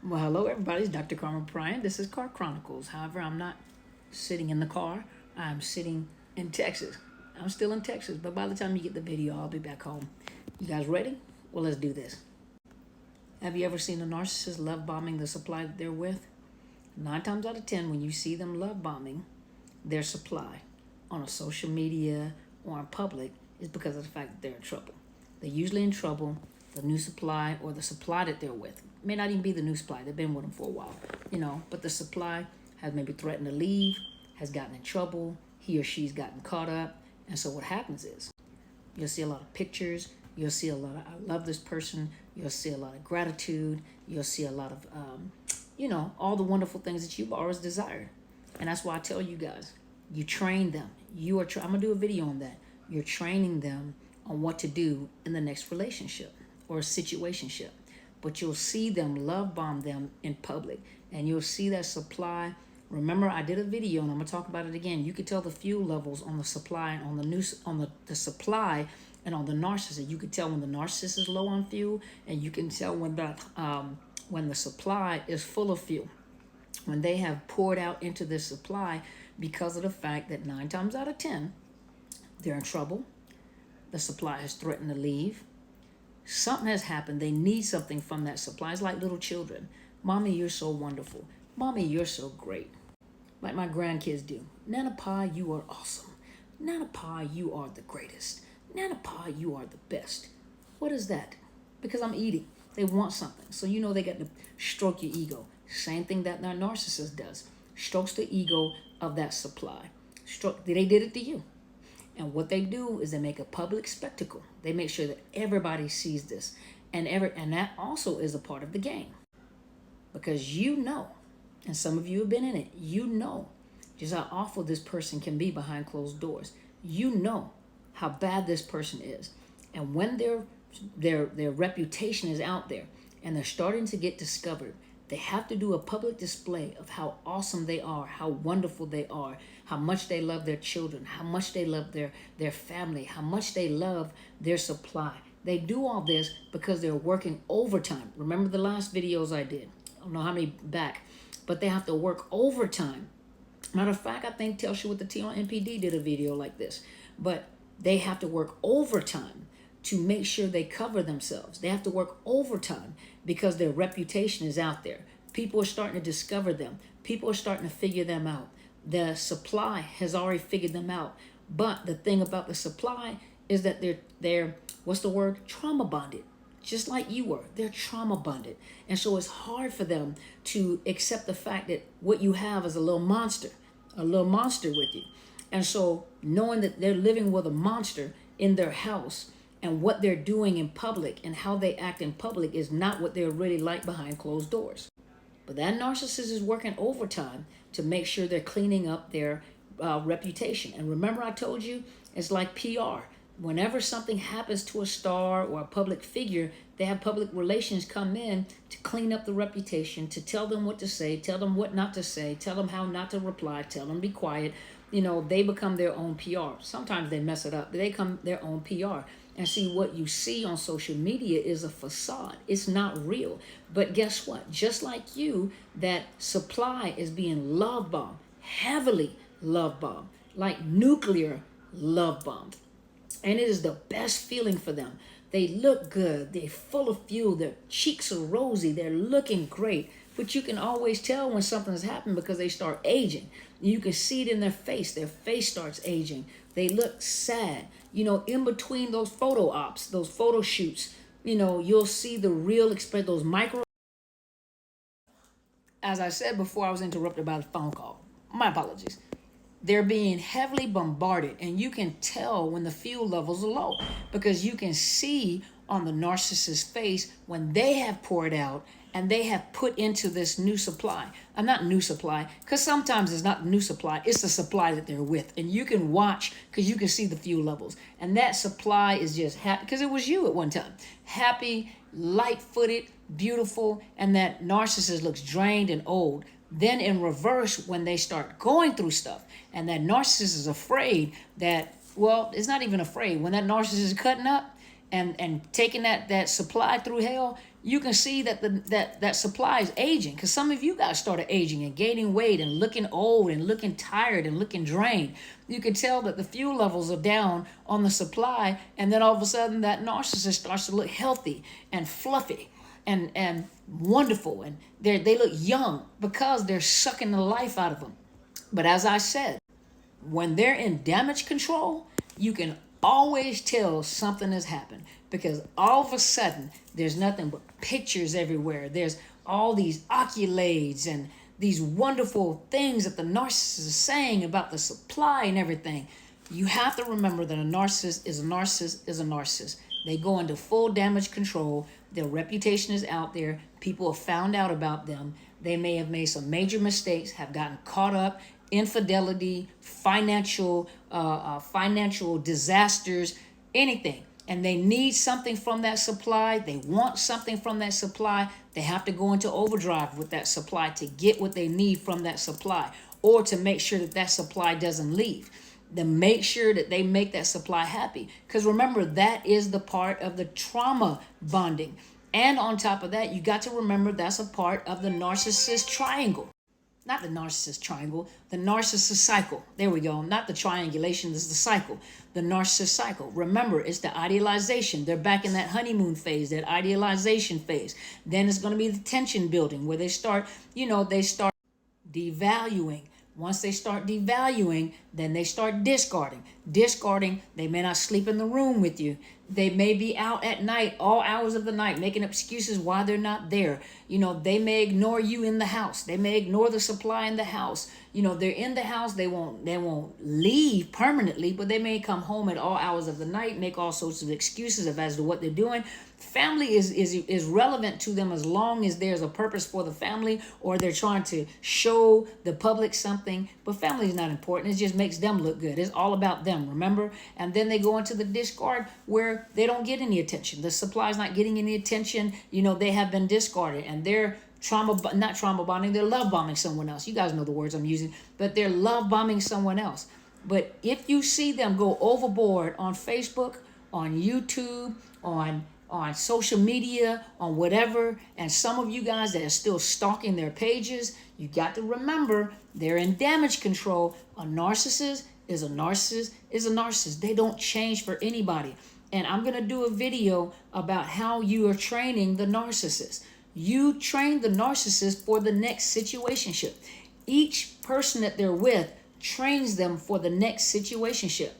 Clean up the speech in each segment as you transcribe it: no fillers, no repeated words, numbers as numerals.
Well, hello everybody, it's Dr. Carmen Bryant. This is Car Chronicles. However, I'm not sitting in the car. I'm sitting in Texas. I'm still in Texas, but by the time you get the video, I'll be back home. You guys ready? Well, let's do this. Have you ever seen a narcissist love bombing the supply that they're with? 9 times out of 10, when you see them love bombing their supply on a social media or in public, is because of the fact that they're in trouble. They're usually in trouble. The new supply or the supply that they're with may not even be the new supply. They've been with them for a while, but the supply has maybe threatened to leave, has gotten in trouble. He or she's gotten caught up. And so what happens is you'll see a lot of pictures. You'll see a lot of, I love this person. You'll see a lot of gratitude. You'll see a lot of, all the wonderful things that you've always desired. And that's why I tell you guys, you train them. I'm going to do a video on that. You're training them on what to do in the next relationship or situationship. But you'll see them love bomb them in public, and you'll see that supply. Remember, I did a video, and I'm gonna talk about it again. You could tell the fuel levels on the supply, on the supply, and on the narcissist. You could tell when the narcissist is low on fuel, and you can tell when the supply is full of fuel. When they have poured out into this supply, because of the fact that 9 times out of 10, they're in trouble. The supply has threatened to leave. Something has happened. They need something from that supply. It's like little children. Mommy, you're so wonderful. Mommy, you're so great. Like my grandkids do. Nana Pa, you are awesome. Nana Pa, you are the greatest. Nana Pa, you are the best. What is that? Because I'm eating. They want something. So they got to stroke your ego. Same thing that our narcissist does. Strokes the ego of that supply. They did it to you. And what they do is they make a public spectacle. They make sure that everybody sees this. And that also is a part of the game. Because and some of you have been in it, just how awful this person can be behind closed doors. You know how bad this person is. And when their reputation is out there and they're starting to get discovered, they have to do a public display of how awesome they are, how wonderful they are, how much they love their children, how much they love their family, how much they love their supply. They do all this because they're working overtime. Remember the last videos I did? I don't know how many back, but they have to work overtime. Matter of fact, I think Telsha with the T on NPD did a video like this. But they have to work overtime to make sure they cover themselves. They have to work overtime because their reputation is out there. People are starting to discover them. People are starting to figure them out. The supply has already figured them out. But the thing about the supply is that they're trauma bonded. Just like you were. They're trauma bonded. And so it's hard for them to accept the fact that what you have is a little monster with you. And so knowing that they're living with a monster in their house, and what they're doing in public and how they act in public is not what they're really like behind closed doors. But that narcissist is working overtime to make sure they're cleaning up their reputation. And remember I told you, it's like PR. Whenever something happens to a star or a public figure, they have public relations come in to clean up the reputation, to tell them what to say, tell them what not to say, tell them how not to reply, tell them be quiet. They become their own PR. Sometimes they mess it up, but they become their own PR. And see, what you see on social media is a facade. It's not real. But guess what? Just like you, that supply is being love bombed, heavily love bombed, like nuclear love bombed. And it is the best feeling for them. They look good. They're full of fuel. Their cheeks are rosy. They're looking great. But you can always tell when something's happened because they start aging. You can see it in their face. Their face starts aging. They look sad. In between those photo ops, those photo shoots, you'll see the real expression, those micro. As I said before, I was interrupted by the phone call. My apologies. They're being heavily bombarded, and you can tell when the fuel levels are low because you can see on the narcissist's face when they have poured out and they have put into this new supply. Not new supply, because sometimes it's not new supply, it's the supply that they're with. And you can watch because you can see the fuel levels. And that supply is just happy, because it was you at one time. Happy, light-footed, beautiful, and that narcissist looks drained and old. Then in reverse, when they start going through stuff, and that narcissist is afraid that, it's not even afraid. When that narcissist is cutting up, and taking that supply through hell, you can see that that supply is aging. Because some of you guys started aging and gaining weight and looking old and looking tired and looking drained. You can tell that the fuel levels are down on the supply, and then all of a sudden that narcissist starts to look healthy and fluffy and wonderful, and they look young because they're sucking the life out of them. But as I said, when they're in damage control, you can always tell something has happened, because all of a sudden there's nothing but pictures everywhere. There's all these accolades and these wonderful things that the narcissist is saying about the supply and everything. You have to remember that a narcissist is a narcissist is a narcissist. They go into full damage control. Their reputation is out there. People have found out about them. They may have made some major mistakes, have gotten caught up, infidelity, financial disasters, anything. And they need something from that supply. They want something from that supply. They have to go into overdrive with that supply to get what they need from that supply, or to make sure that that supply doesn't leave. Then make sure that they make that supply happy. Because remember, that is the part of the trauma bonding. And on top of that, you got to remember that's a part of the narcissist triangle. Not the narcissist triangle, the narcissist cycle. There we go. Not the triangulation, this is the cycle. The narcissist cycle. Remember, it's the idealization. They're back in that honeymoon phase, that idealization phase. Then it's going to be the tension building, where they start devaluing. Once they start devaluing, then they start discarding. Discarding, they may not sleep in the room with you. They may be out at night, all hours of the night, making excuses why they're not there. They may ignore you in the house. They may ignore the supply in the house. They're in the house. They won't leave permanently, but they may come home at all hours of the night, make all sorts of excuses as to what they're doing. Family is relevant to them as long as there's a purpose for the family, or they're trying to show the public something. But family is not important. It just makes them look good. It's all about them, remember? And then they go into the discard, where they don't get any attention. The supply is not getting any attention. They have been discarded, and they're not trauma bonding, they're love bombing someone else. You guys know the words I'm using, but they're love bombing someone else. But if you see them go overboard on Facebook, on YouTube, on social media, on whatever, and some of you guys that are still stalking their pages, you got to remember they're in damage control. A narcissist is a narcissist is a narcissist. They don't change for anybody. And I'm going to do a video about how you are training the narcissist. You train the narcissist for the next situationship. Each person that they're with trains them for the next situationship.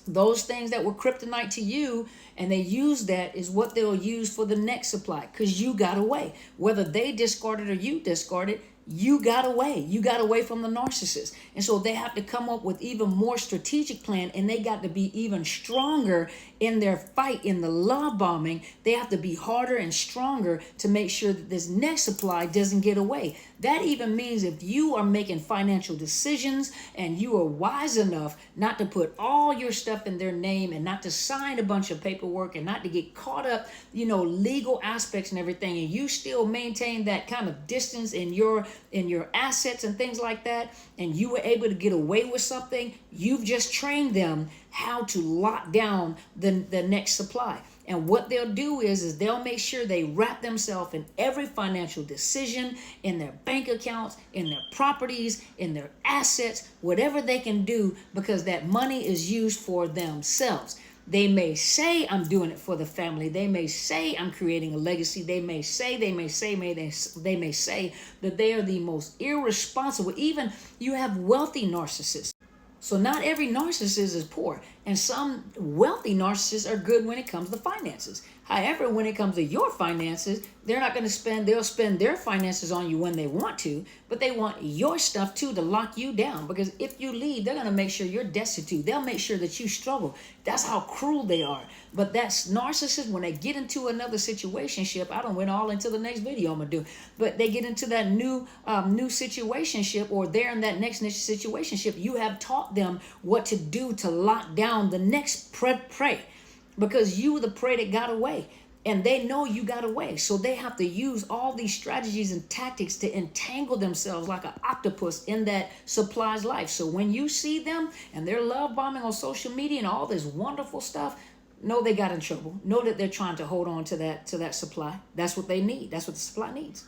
Those things that were kryptonite to you, and they use that, is what they'll use for the next supply, because you got away. Whether they discarded or you discarded, you got away. You got away from the narcissist. And so they have to come up with even more strategic plan, and they got to be even stronger in their fight in the love bombing. They have to be harder and stronger to make sure that this next supply doesn't get away. That even means if you are making financial decisions and you are wise enough not to put all your stuff in their name, and not to sign a bunch of paperwork, and not to get caught up, legal aspects and everything, and you still maintain that kind of distance in your assets and things like that, and you were able to get away with something, you've just trained them how to lock down the next supply. And what they'll do is they'll make sure they wrap themselves in every financial decision, in their bank accounts, in their properties, in their assets, whatever they can do, because that money is used for themselves. They may say, I'm doing it for the family. They may say, I'm creating a legacy. They may say that they are the most irresponsible. Even you have wealthy narcissists. So not every narcissist is poor, and some wealthy narcissists are good when it comes to finances. However, when it comes to your finances, they're not going to they'll spend their finances on you when they want to, but they want your stuff too to lock you down, because if you leave, they're going to make sure you're destitute. They'll make sure that you struggle. That's how cruel they are. But that's narcissists, when they get into another situationship, I don't went all into the next video I'm going to do, but they get into that new situationship, or they're in that next situationship, you have taught them what to do to lock down the next prey. Because you were the prey that got away, and they know you got away. So they have to use all these strategies and tactics to entangle themselves like an octopus in that supply's life. So when you see them and they're love bombing on social media and all this wonderful stuff, know they got in trouble. Know that they're trying to hold on to that supply. That's what they need. That's what the supply needs.